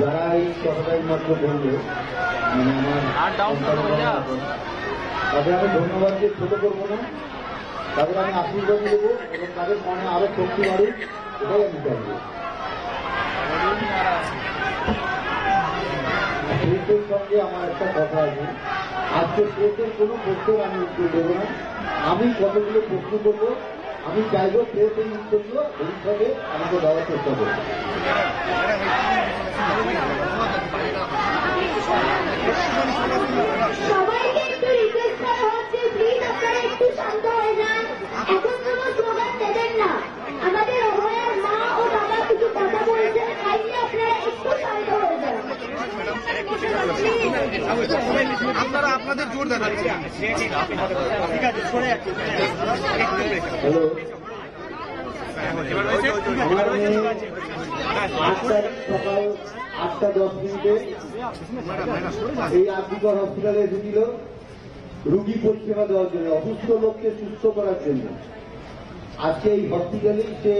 যারা এই কথাটাই মাত্র বলবে মানে তাদের আমি ধন্যবাদ দিয়ে ছোট করবো না, তাদের আমি আশীর্বাদ দেবো এবং তাদের মনে আরো শক্তি বাড়ুক, এটাই আমি চাইব। প্রেসের সঙ্গে আমার একটা কথা আছে, আজকে প্রেসের কোনো প্রশ্নের আমি উত্তর দেবো না। আমি কতগুলো প্রশ্ন করবো, আমি চাইবো প্রেস এই উত্তরগুলো ভবিষ্যতে আমাকে দেওয়ার চেষ্টা করবো। সবাইকে একটু রিকোয়েস্ট করা হচ্ছে, প্লিজ আপনারা একটু শান্ত হয়ে যান, এখন কোনো স্লোগান দেবেন না। আমাদের অভয়ার মা ও বাবা কিছু কথা বলছে, কাইন্ডলি আপনারা একটু শান্ত হয়ে যান। আপনারা আপনাদের জোর দেন। ঠিক আছে, সরে হ্যালো, সকাল 8:10 এই আরজিকর হসপিটালে এসেছিল রুগী পরিষেবা দেওয়ার জন্য, অসুস্থ লোককে সুস্থ করার জন্য। আজকে এই হসপিটালেই সে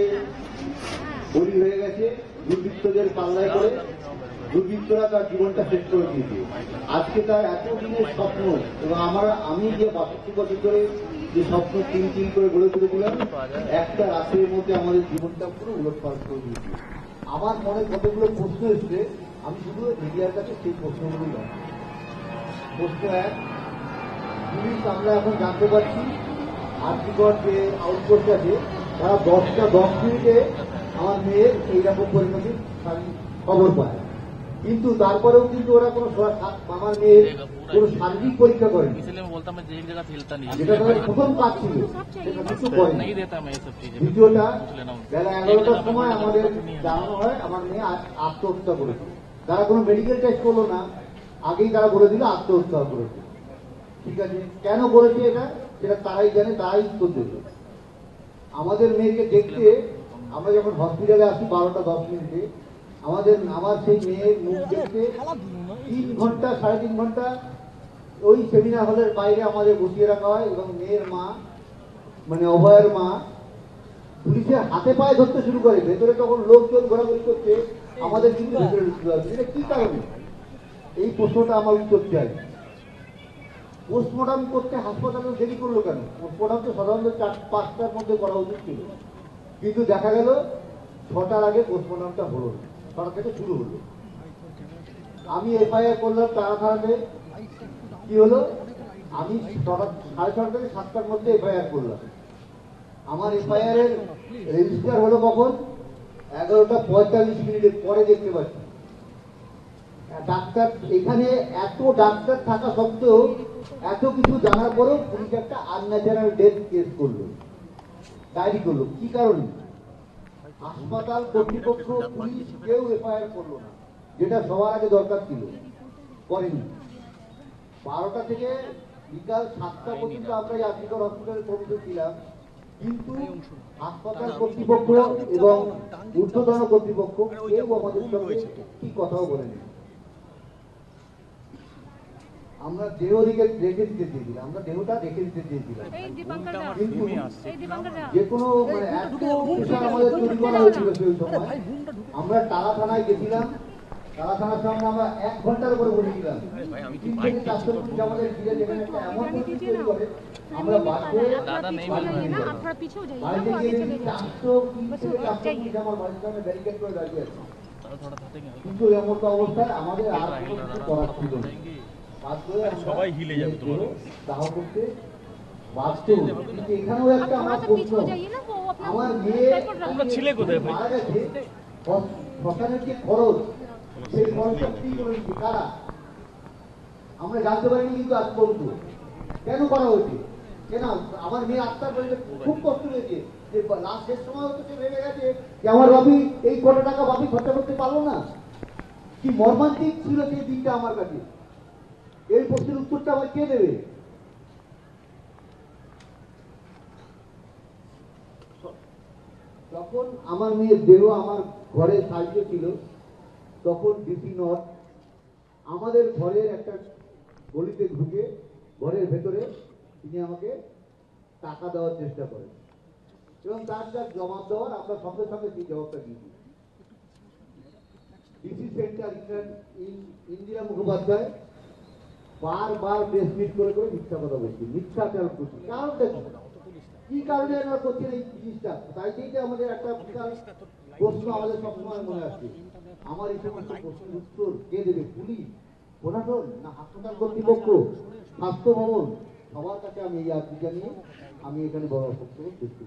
বলি হয়ে গেছে দুর্বৃত্তদের পাল্লায় করে। দুর্বৃত্তরা তার জীবনটা শেষ করে দিয়েছে। আজকে তার এতদিনের স্বপ্ন এবং আমি যে 62 বছর ধরে যে স্বপ্ন তিন করে গড়ে তুলেছিলাম, একটা রাতের মধ্যে আমাদের জীবনটা পুরো উলটপালট করে দিয়েছে। আমার মনে কতগুলো প্রশ্ন এসছে, আমি শুধু মিডিয়ার কাছে সেই প্রশ্নগুলোই জানি। প্রশ্ন এক, পুলিশ আমরা এখন জানতে পারছি আরজিকর যে আউটপোস্ট আছে তারা 10 মিনিটে আমার মেয়ের এইরকম পরিণতির খবর পায়, কিন্তু তারপরেও কিন্তু ওরা কোনো আমার মেয়ের কোনো শারীরিক পরীক্ষা করেনি, যেটা তাদের প্রথম কাজ ছিল, সেটা কিছু করেনি। দ্বিতীয়টা, বেলা 11টার সময় আমাদের জানানো হয় আমার মেয়ে আত্মহত্যা করেছে। তারা কোনো মেডিকেল টেস্ট করলো না, আগেই তারা বলে দিল আত্মহত্যা করেছে। ঠিক আছে, কেন করেছে এটা সেটা তারাই জানে, তারাই উত্তর দেবে। আমাদের মেয়েকে দেখতে আমরা যখন হসপিটালে আসি 12:10 আমার সেই মেয়ের মুখ দেখতে 3 ঘন্টা 3.5 ঘন্টা ওই সেমিনার হলের বাইরে আমাদের বসিয়ে রাখা হয় এবং মেয়ের মা মানে অভয়ের মা পুলিশের হাতে পায়ে ধরতে শুরু করে। ভেতরে তখন লোকজন ঘোরাঘুরি করছে, আমাদের কিন্তু ভেতরে ঢুকতে পারছে। এটা কি কারণে? এই প্রশ্নটা আমার উত্তর চাই। পোস্টমর্টম করতে হাসপাতালে দেরি করলো কেন? পোস্টমর্টম তো সাধারণত 4-5টার মধ্যে করা উচিত ছিল, কিন্তু দেখা গেল 6টার আগে পোস্টমর্টমটা হলো, 6টা থেকে শুরু হলো। আমি এফআইআর করলাম থানাতে। কি হলো? আমি 6:30 থেকে 7টার মধ্যে এফআইআর করলাম। আমার এফআইআর এর রেজিস্টার হলো কখন? 11:45 পরে দেখতে পাচ্ছি। ডাক্তার এখানে এত ডাক্তার থাকা সত্ত্বেও, এত কিছু জানার পরেও পুলিশ একটা আনন্যাচারাল ডেথ কেস করলো, ডায়েরি করলো। কি কারণে? হাসপাতাল কর্তৃপক্ষ, পুলিশ কেউ এফআইআর করলো না, যেটা সবার আগে দরকার ছিল, করেনি। 12টা থেকে বিকাল 7টা পর্যন্ত আমরা এই আরজিকর হসপিটালে কর্মীদের ছিলাম, কিন্তু হাসপাতাল কর্তৃপক্ষ এবং ঊর্ধ্বতন কর্তৃপক্ষ কেউ আমাদের সঙ্গে কি কথাও বলেনি। আমরা দেহ রেখে দিতে চেয়েছিলাম, আমরা দেহটা রেখে দিতে চেয়েছিলাম, কিন্তু যে কোনো মানে এত প্রেশার আমাদের তৈরি করা হয়েছিল সেই সময়। আমরা টালা থানায় গেছিলাম, টালা থানার সামনে আমরা 1 ঘন্টার উপরে বসেছিলাম। 3 থেকে 400 পুলিশ আমাদের ঘিরে, যেখানে একটা এমন পরিস্থিতি তৈরি করে আমরা বাড়িতে গিয়ে 400 থেকে 400 পুলিশ আমার বাড়ির সামনে ব্যারিকেড করে দাঁড়িয়ে আছে। কিন্তু এমন অবস্থায় আমাদের আর কোনো কিছু করার ছিল না, সবাই হিলে যাবে তোমার দাহ করতে বাধ্য। কিন্তু এখানেও একটা আমার প্রশ্ন, আমার মেয়ে ছেলে কোথায় মারা গেছে, শ্মশানের যে খরচ, সেই খরচটা ফ্রি করে দিচ্ছে কারা? আমরা জানতে পারিনি কিন্তু আজ পর্যন্ত। কেন করা হয়েছে? কেন? আমার মেয়ে আত্মার পরিচয় খুব কষ্ট হয়েছে যে লাস্ট শেষ সময় হচ্ছে ভেবে গেছে যে আমার বাপি এই কত টাকা বাপি খরচা করতে পারলো না। কি মর্মান্তিক ছিল সেই দিনটা আমার কাছে। এই প্রশ্নের উত্তরটা আমার কে দেবে? তখন আমার মেয়ের দেহ আমার ঘরে সাহায্য ছিল, তখন ডিসি নর্থ আমাদের ঘরের একটা গলিতে ঢুকে ঘরের ভেতরে তিনি আমাকে টাকা দেওয়ার চেষ্টা করেন এবং তার যা জবাব দেওয়ার আমরা সঙ্গে সঙ্গে সেই জবাবটা দিয়েছি। DC centre addiction Indira Mukhopadhyay বারবার প্রেস মিট করে করে মিথ্যা কথা বলছি, মিথ্যাচার করছি। কারণটা কি কারণে আমরা করছেন এই জিনিসটা? তাই থেকে আমাদের একটা বিশাল প্রশ্ন আমাদের সবসময় মনে আসছে, আমার এই সমস্ত প্রশ্নের উত্তর কে দেবে? পুলিশ, প্রশাসন, না হাসপাতাল কর্তৃপক্ষ, স্বাস্থ্য ভবন? সবার কাছে আমি এই আর্জি জানিয়ে আমি এখানে বড় বক্তব্য শেষ করছি।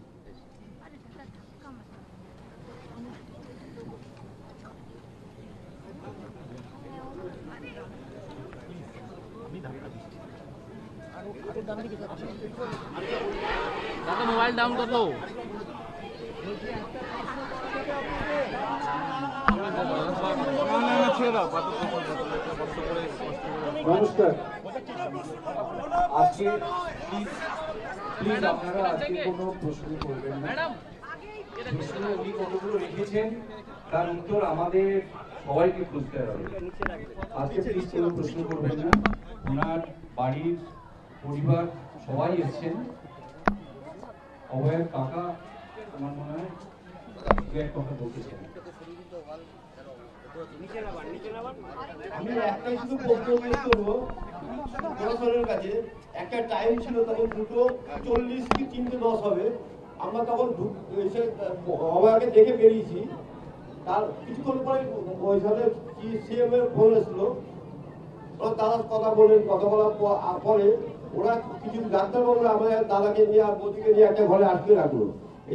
দাদা মোবাইল ডাউন কত? নমস্কার। আজকে প্লিজ আপনারা আজকে কোনো প্রশ্ন করবেন না। প্রশ্ন উনি কতগুলো লিখেছেন তার উত্তর আমাদের সবাইকে খুঁজতে হবে। আজকে প্লিজ কোনো প্রশ্ন করবেন না। ওনার বাড়ির পরিবার সবাই এসছেন। অভয়ের কাকা আমার মনে হয় এক কথা বলতে চান। আমি একটাই শুধু প্রশ্ন করবো প্রশাসনের কাছে। একটা টাইম ছিল তখন 2:40 কি 3:10 হবে, আমরা তখন এসে অভয়াকে দেখে বেরিয়েছি। তার কিছুক্ষণ পরে ওই সাথে সিএম এর ফোন এসলো, দাদা কথা বলেন। কথা বলার পরে ওরা কিছু ডাক্তারবাবুরা আমাদের দাদাকে নিয়ে আর বৌদিকে নিয়ে একটা ঘরে আটকে রাখলো।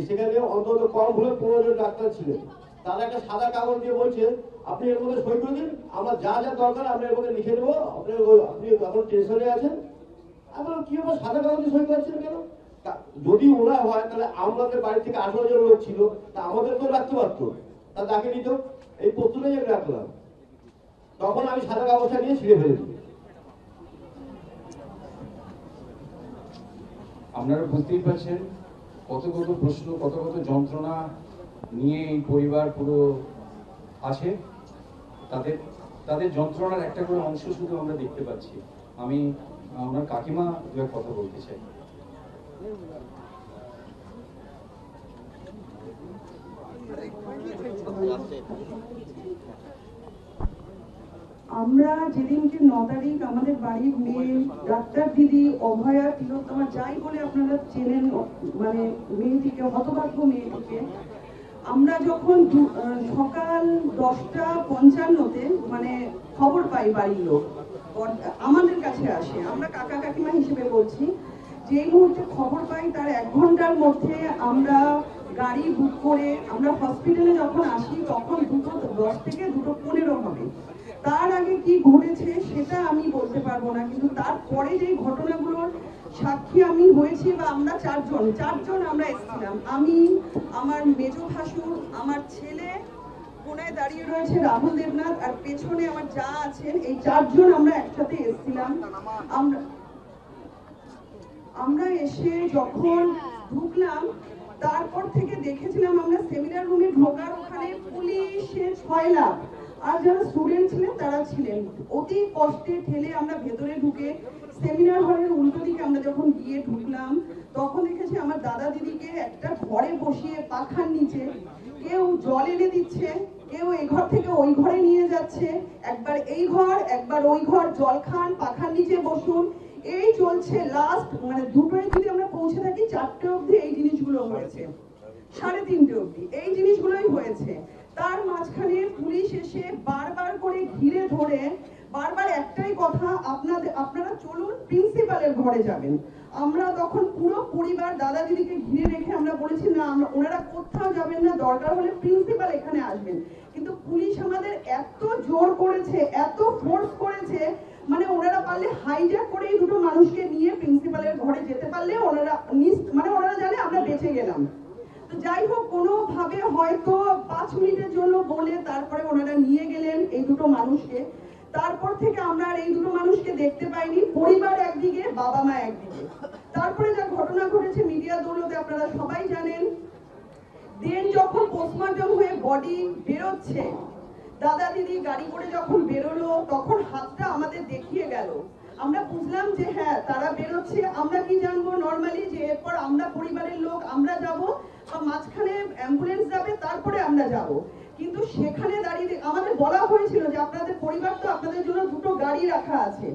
সেখানে অন্তত কম হলে 15 জন ডাক্তার ছিলেন। তারা একটা সাদা কাগজ দিয়ে বলছে আপনি এর মধ্যে সই করে দিন, আমরা যা যা দরকার আমরা এর মধ্যে লিখে দেবো, আপনি এখন টেনশনে আছেন। আমরা কি হবে সাদা কাগজে সই করছেন কেন? যদি ওরা হয় তাহলে আমাদের বাড়ি থেকে 18 জন লোক ছিল, তা আমাদেরকেও রাখতে পারতো, তা তাকে নিত। এই প্রশ্নটাই আমি রাখলাম। তখন আমি সাদা কাগজটা নিয়ে ছিঁড়ে ফেলে দিই। আপনারা বুঝতেই পারছেন কত কত প্রশ্ন, কত কত যন্ত্রণা নিয়ে এই পরিবার পুরো আছে। তাদের যন্ত্রণার একটা করে অংশ শুধু আমরা দেখতে পাচ্ছি। আমি ওনার কাকিমা দু এক কথা বলতে চাই। আমরা যেদিনকে 9 তারিখ আমাদের বাড়ির মেয়ে ডাক্তার দিদি অভয়া তিলোত্তমা যাই বলে আপনারা চেনেন, মানে মেয়েটিকে, হতভাগ্য মেয়েটিকে, আমরা যখন সকাল 10:55-তে মানে খবর পাই, বাড়ির লোক আমাদের কাছে আসে, আমরা কাকা কাকিমা হিসেবে বলছি, যে মুহূর্তে খবর পাই তার 1 ঘন্টার মধ্যে আমরা গাড়ি বুক করে আমরা হসপিটালে যখন আসি তখন 2:10 থেকে 2:15 হবে। তার আগে কি ঘটেছে সেটা আমি বলতে পারবো না, কিন্তু তারপরে যে ঘটনাগুলোর সাক্ষী আমি হয়েছি, বা আমরা চারজন আমরা এসেছিলাম। আমি, আমার মেজো ভাসুর, আমার ছেলে, কোনায় দাঁড়িয়ে রয়েছে রাহুল দেবনাথ, আর পেছনে আমার যা আছেন, এই 4 জন আমরা একসাথে এসেছিলাম। আমরা এসে যখন ঢুকলাম তারপর থেকে দেখেছিলাম আমরা সেমিনার রুমে ঢোকার ওখানে পুলিশের 6 লাখ, আর যারা স্টুডেন্ট ছিলেন তারা ছিলেন। অতি কষ্টে ঠেলে আমরা ভেতরে ঢুকে সেমিনার হলের উল্টো দিকে আমরা যখন গিয়ে ঢুকলাম তখন দেখেছি আমার দাদা দিদিকে একটা ঘরে বসিয়ে পাখার নিচে কেউ জল এনে দিচ্ছে, কেউ এই ঘর থেকে ওই ঘরে নিয়ে যাচ্ছে, একবার এই ঘর একবার ওই ঘর, জল খান, পাখার নিচে বসুন, এই চলছে। লাস্ট মানে 2টোয় যদি আমরা পৌঁছে থাকি 4টে অবধি এই জিনিসগুলো হয়েছে, 3:30 অবধি এই জিনিসগুলোই হয়েছে। তার মাঝখানে পুলিশ এসে বারবার করে ঘিরে ধরে বারবার একটাই কথা, আপনারা চলুন প্রিন্সিপালের ঘরে যাবেন। আমরা তখন পুরো পরিবার দাদা দিদিকে ঘিরে রেখে আমরা বলেছি না, ওনারা কোথাও যাবেন না, দরকার হলে প্রিন্সিপাল এখানে আসবেন। কিন্তু পুলিশ আমাদের এত জোর করেছে, এত ফোর্স করেছে, মানে ওনারা পারলে হাইজ্যাক করে এই 2টো মানুষকে নিয়ে প্রিন্সিপালের ঘরে যেতে পারলে ওনারা জানে আমরা বেঁচে গেলাম। তো যাই হোক, কোনোভাবে হয়তো 5 মিনিটের জন্য বলে তারপরে ওনারা নিয়ে গেলেন এই 2টো মানুষকে। তারপর থেকে আমরা আর এই 2টো মানুষকে দেখতে পাইনি। পরিবার একদিকে, বাবা মা একদিকে। তারপরে যা ঘটনা ঘটেছে মিডিয়া দৌলতে আপনারা সবাই জানেন। দেন যখন পোস্টমর্টম হয়ে বডি বেরোচ্ছে, দাদা দিদি গাড়ি করে যখন বেরোলো তখন হাতটা আমাদের দেখিয়ে গেল। আমরা বুঝলাম যে হ্যাঁ তারা বেরোচ্ছে। আমরা কি জানবো নর্মালি যে এরপর আমরা পরিবারের লোক আমরা যাব, বা মাঝখানে অ্যাম্বুলেন্স যাবে, তারপরে আমরা যাব। কিন্তু সেখানে দাঁড়িয়ে আমাদের বলা হয়েছিল যে আপনাদের পরিবার তো আপনাদের জন্য দুটো গাড়ি রাখা আছে।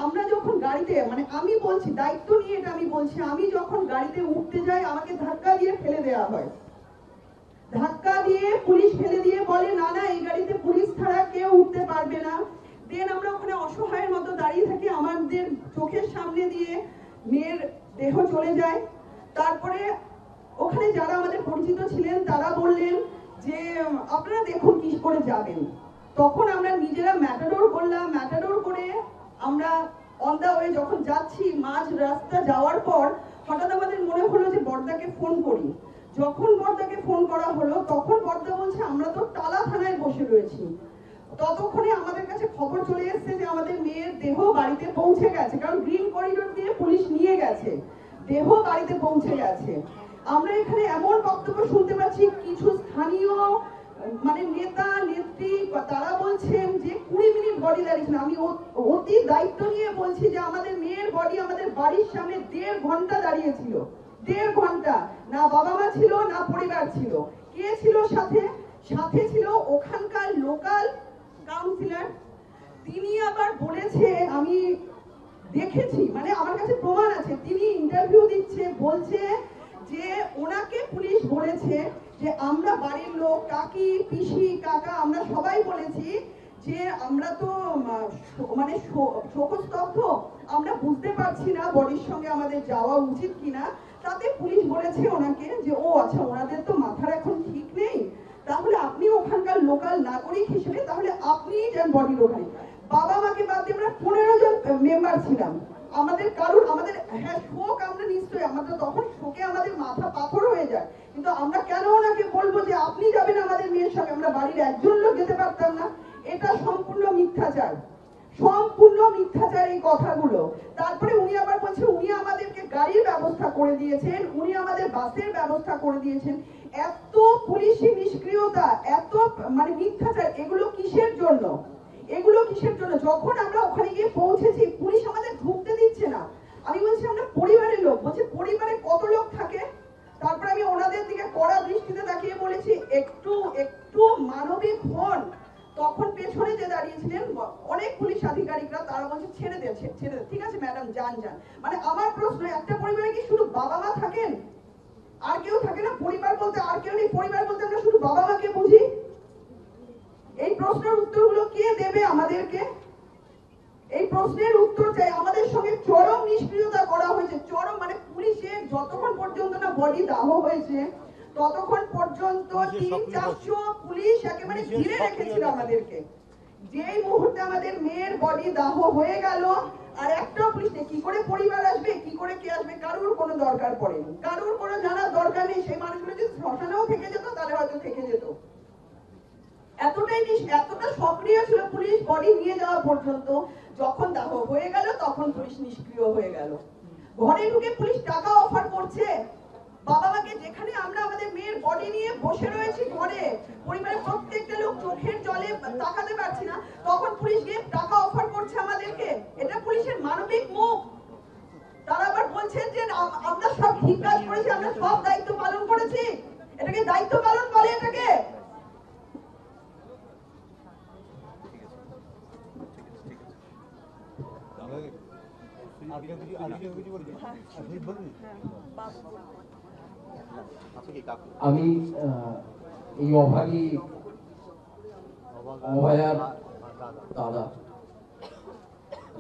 আমরা যখন গাড়িতে মানে আমি বলছি দায়িত্ব নিয়ে এটা আমি বলছি, আমি যখন গাড়িতে উঠতে যাই আমাকে ধাক্কা দিয়ে ফেলে দেওয়া হয়। ধাক্কা দিয়ে পুলিশ ফেলে দিয়ে বলে না না এই গাড়িতে পুলিশ ছাড়া কেউ উঠতে পারবে না। দেন আমরা ওখানে অসহায়ের মতো দাঁড়িয়ে থাকি, আমাদের চোখের সামনে দিয়ে মেয়ের দেহ চলে যায়। তারপরে ওখানে যারা আমাদের পরিচিত ছিলেন তারা বললেন যে আপনারা দেখুন কি করে যাবেন। তখন আমরা নিজেরা ম্যাটাডোর করলাম, ম্যাটাডোর করে আমরা অন দা ওয়ে যখন যাচ্ছি মাঝ রাস্তা যাওয়ার পর হঠাৎ আমাদের মনে হলো যে বর্দাকে ফোন করি। যখন বর্দাকে ফোন করা হলো তখন বর্দা বলছে আমরা তো টালা থানায় বসে রয়েছি। ততক্ষণে আমাদের কাছে খবর চলে এসেছে যে আমাদের মেয়ের দেহ বাড়িতে পৌঁছে গেছে, কারণ গ্রিন করিডোর দিয়ে পুলিশ নিয়ে গেছে, দেহ বাড়িতে পৌঁছে গেছে। আমরা এখানে এমন বক্তব্য শুনতে পাচ্ছি কিছু স্থানীয় মানে নেতা নেত্রী তারা বলছেন যে 20 মিনিট বডি দাঁড়িয়েছিল। আমি অতি দায়িত্ব নিয়ে বলছি যে আমাদের মেয়ের বডি আমাদের বাড়ির সামনে 1.5 ঘন্টা দাঁড়িয়েছিল। 1.5 ঘন্টা, না বাবা মা ছিল না পরিবার ছিল। কে ছিল সাথে? সাথে ছিল ওখানকার লোকাল কাউন্সিলর। তিনি আবার বলেছে, আমি দেখেছি মানে আমার কাছে প্রমাণ আছে, তিনি ইন্টারভিউ দিচ্ছে, বলছে যে ওনাকে পুলিশ বলেছে যে আমরা বাড়ির লোক কাকি পিসি কাকা আমরা সবাই বলেছি যে আমরা তো মানে শোকস্তব্ধ, আমরা বুঝতে পারছি না বডির সঙ্গে আমাদের যাওয়া উচিত কিনা। তাতে পুলিশ বলেছে ওনাকে যে ও আচ্ছা ওনাদের তো মাথার এখন ঠিক নেই, তাহলে আপনি ওখানকার লোকাল নাগরিক হিসেবে তাহলে আপনিই যান বডির ওখানে। বাবা মাকে বাদ দিয়ে আমরা 15 জন মেম্বার ছিলাম। আমাদের কারুর আমাদের হ্যাঁ শোক, আমরা নিশ্চয়ই আমাদের তখন শোকে আমাদের মাথা পাথর হয়ে যায়, কিন্তু আমরা কেন ওনাকে বলবো যে আপনি যাবেন আমাদের মেয়ের সঙ্গে? আমরা বাড়ির একজন লোক যেতে পারতাম না? এটা সম্পূর্ণ মিথ্যাচার, সম্পূর্ণ মিথ্যাচার এই কথাগুলো। তারপরে উনি আবার বলছে উনি আমাদেরকে গাড়ির ব্যবস্থা করে দিয়েছেন, উনি আমাদের বাসের ব্যবস্থা করে দিয়েছেন। এত পুলিশি নিষ্ক্রিয়তা, এত মানে মিথ্যাচার, এগুলো কিসের জন্য? এগুলো কিসের জন্য? যখন আমরা ওখানে গিয়ে পৌঁছেছি পুলিশ আমাদের ঢুকতে দিচ্ছে না। আমি বলছি আমরা পরিবারের লোক, বলছে পরিবারে কত লোক থাকে? তারপর আমি ওনাদের দিকে কড়া দৃষ্টিতে তাকিয়ে বলেছি একটু একটু মানবিক হন। তখন পেছনে যে দাঁড়িয়েছিলেন অনেক পুলিশ আধিকারিকরা তারা বলছে ছেড়ে দে, ছেড়ে দে, ঠিক আছে ম্যাডাম যান যান। মানে আমার প্রশ্ন, একটা পরিবারে কি শুধু বাবা মা থাকেন? আর কেউ থাকে না? পরিবার বলতে আর কেউ নেই? পরিবার বলতে আমরা শুধু বাবা মাকে বুঝি? এই প্রশ্নের উত্তরগুলো কে দেবে আমাদেরকে? এই প্রশ্নের উত্তর চাই। আমাদের সঙ্গে চরম নিষ্ক্রিয়তা করা হয়েছে, চরম মানে পুলিশের যতক্ষণ পর্যন্ত না বডি দাহ হয়েছে ততক্ষণ পর্যন্ত 300-400 পুলিশ একেবারে ঘিরে রেখেছিল আমাদেরকে। যেই মুহূর্তে আমাদের মেয়ের বডি দাহ হয়ে গেল আর একটা পুলিশ নেই। কি করে পরিবার আসবে, কি করে কে আসবে, কারুর কোনো দরকার পড়েনি, কারুর কোনো জানার দরকার নেই। সেই মানুষগুলো যদি শ্মশানেও থেকে যেত তাহলে হয়তো থেকে যেত। এতটা সক্রিয় ছিল পুলিশ বডি নিয়ে যাওয়া পর্যন্ত। যখন দাহ হয়ে গেল তখন পুলিশ নিষ্ক্রিয় হয়ে গেল। ঘরে ঢুকে পুলিশ টাকা অফার করছে বাবা মাকে, যেখানে আমরা আমাদের মেয়ের বডি নিয়ে বসে রয়েছি ঘরে, পরিবারের প্রত্যেকটা লোক চোখের জলে তাকাতে পারছি না, তখন পুলিশ গিয়ে টাকা অফার করছে আমাদেরকে। এটা পুলিশের মানবিক মুখ। তারা আবার বলছেন যে আমরা সব ঠিক কাজ করেছি, আমরা সব দায়িত্ব পালন করেছি। এটাকে দায়িত্ব পালন বলে? এটাকে আমি এই অভাগী অভয়ার দাদা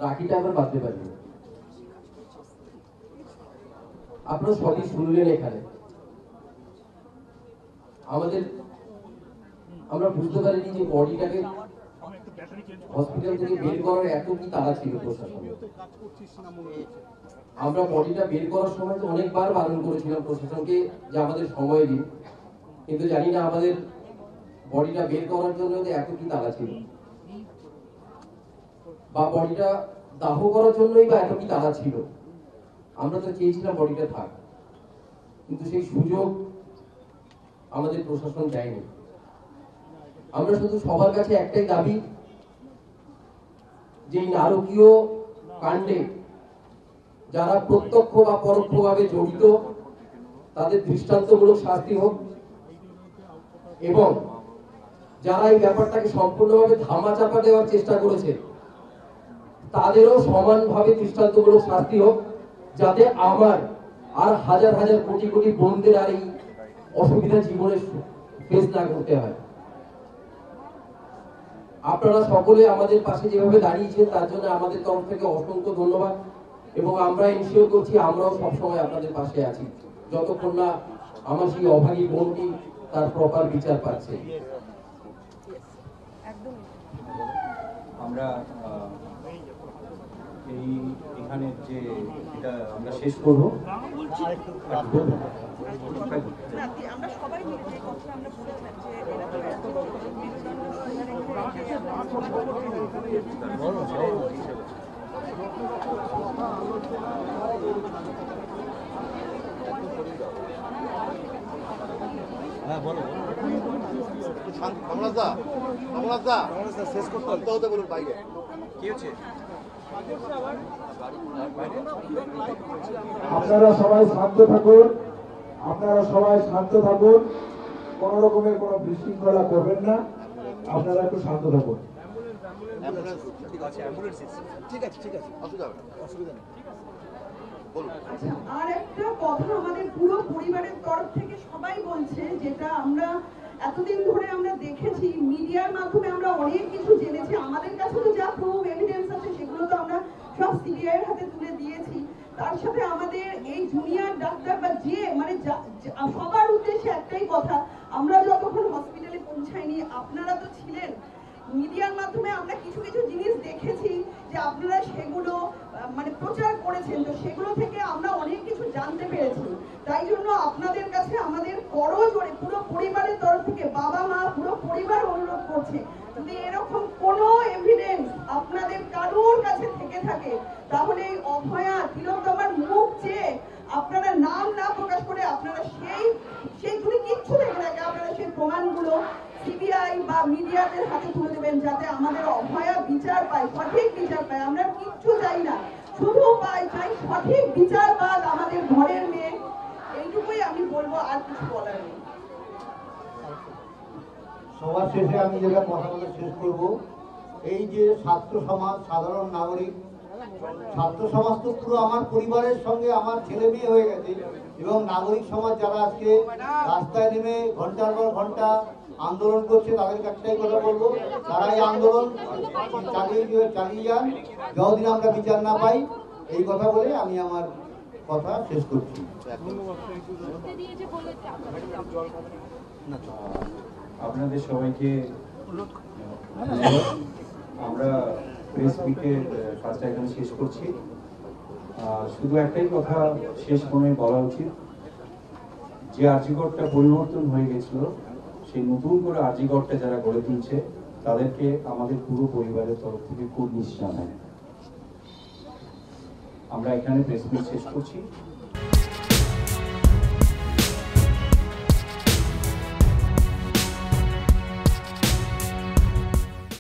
রাখিটা আবার বাঁধতে পারি। আপনারা সবই শুনলেন এখানে। আমরা বুঝতে পারিনি যে বডিটাকে হসপিটাল থেকে বের করার এত কি তাড়া ছিল প্রশাসনের। আমরা বডিটা বের করার সময় তো অনেকবার বারণ করেছিলাম প্রশাসনকে যে আমাদের সময় দিন, কিন্তু জানি না আমাদের বডিটা বের করার জন্য এত কি তাড়া ছিল, বা বডিটা দাহ করার জন্যই বা এত কি তাড়া ছিল। আমরা তো চেয়েছিলাম বডিটা থাক, কিন্তু সেই সুযোগ আমাদের প্রশাসন দেয়নি। আমরা শুধু সবার কাছে একটাই দাবি, যে নারকীয় কাণ্ডে যারা প্রত্যক্ষ বা পরোক্ষভাবে জড়িত তাদের দৃষ্টান্তমূলক শাস্তি হোক, এবং যারা এই ব্যাপারটাকে সম্পূর্ণভাবে ধামাচাপা দেওয়ার চেষ্টা করেছে, তাদেরও সমানভাবে দৃষ্টান্তমূলক শাস্তি হোক, যাতে আমার আর হাজার হাজার কোটি কোটি বোনদের আর এই অসুবিধা জীবনে ফেস না করতে হয়। আপনারা সকলে আমাদের পাশে যেভাবে দাঁড়িয়েছেন তার জন্য আমাদের তরফ থেকে অসংখ্য ধন্যবাদ, এবং আমরা ইনশিওর করছি আমরাও সবসময় আপনাদের পাশে আছি যতক্ষণ না আমার সেই অভাগী বোনটি তার প্রপার বিচার পাচ্ছে। আমরা এখানে যে এটা আমরা শেষ করবো, আমরা সবাই মিলে যে কথা আমরা বলেছিলাম যে এরা তো এত হ্যাঁ বলো কমলাদা শেষ করতে হতে বলুন বাইরে কি হচ্ছে। আপনারা সবাই শান্ত থাকুন, আপনারা সবাই শান্ত থাকুন, কোন রকমের কোনো বিশৃঙ্খলা করবেন না, আপনারা একটু শান্ত থাকুন। ঠিক আছে অসুবিধা নেই বলুন। আচ্ছা, আর একটা কথা আমাদের পুরো পরিবারের তরফ থেকে সবাই বলছে, যেটা আমরা এতদিন ধরে আমরা দেখেছি মিডিয়ার মাধ্যমে আমরা অনেক কিছু জেনেছি, আমাদের কাছে তো যা প্রুফ এভিডেন্স আছে সেগুলো তো আমরা সব সিবিআই এর হাতে তুলে দিয়েছি। তার সাথে আমাদের এই জুনিয়র ডাক্তার বা যে মানে সবার উদ্দেশ্যে একটাই কথা, আমরা যতক্ষণ হসপিটালে পৌঁছাইনি আপনারা তো ছিলেন, মিডিয়ার মাধ্যমে আমরা কিছু কিছু জিনিস দেখেছি যে আপনারা সেগুলো মানে প্রচার করেছেন, তো সেগুলো থেকে আমরা অনেক কিছু জানতে পেরেছি। তাই জন্য আপনাদের কাছে আমাদের করজোড়ে পুরো পরিবারের তরফ থেকে বাবা মা পুরো পরিবার অনুরোধ করছে, যদি এরকম কোনো এভিডেন্স আপনাদের কারোর কাছে থেকে থাকে তাহলে এই অভয়া তিলোত্তমার মুখ চেয়ে আপনারা নাম না প্রকাশ করে আপনারা সেই তুমি কিচ্ছু দেখে থাকে আপনারা সেই প্রমাণগুলো সিবিআই বা মিডিয়াদের হাতে তুলে দেবেন, যাতে আমাদের অভয়া বিচার পায়, সঠিক বিচার পায়। আমরা কিচ্ছু চাই না, শুধু চাই সঠিক বিচার পাক আমাদের ঘরের মেয়ে। এইটুকুই আমি বলবো, আর কিছু বলার নেই। সবার শেষে আমি যেটা কথা বলে শেষ করব, এই যে ছাত্র সমাজ, সাধারণ নাগরিক, ছাত্র সমাজ তো পুরো আমার পরিবারের সঙ্গে আমার ছেলে মেয়ে হয়ে গেছে, এবং নাগরিক সমাজ যারা আজকে রাস্তায় নেমে ঘন্টার পর ঘন্টা আন্দোলন করছে, তাদেরকে একটাই কথা বলবো, তারা এই আন্দোলন চালিয়ে যান যতদিন আমরা বিচার না পাই। এই কথা বলে আমি আমার কথা শেষ করছি। আপনাদের সবাইকে আমরা প্রেস উইকের কাজটা এখানে শেষ করছি। শুধু একটাই কথা শেষ সময় বলা উচিত, যে আর্জিগড়টা পরিবর্তন হয়ে গেছিল, সেই নতুন করে আর্জিগড়টা যারা গড়ে তুলছে তাদেরকে আমাদের পুরো পরিবারের তরফ থেকে খুব নিশ্চয় জানাই। আমরা এখানে প্রেস মিট শেষ করছি।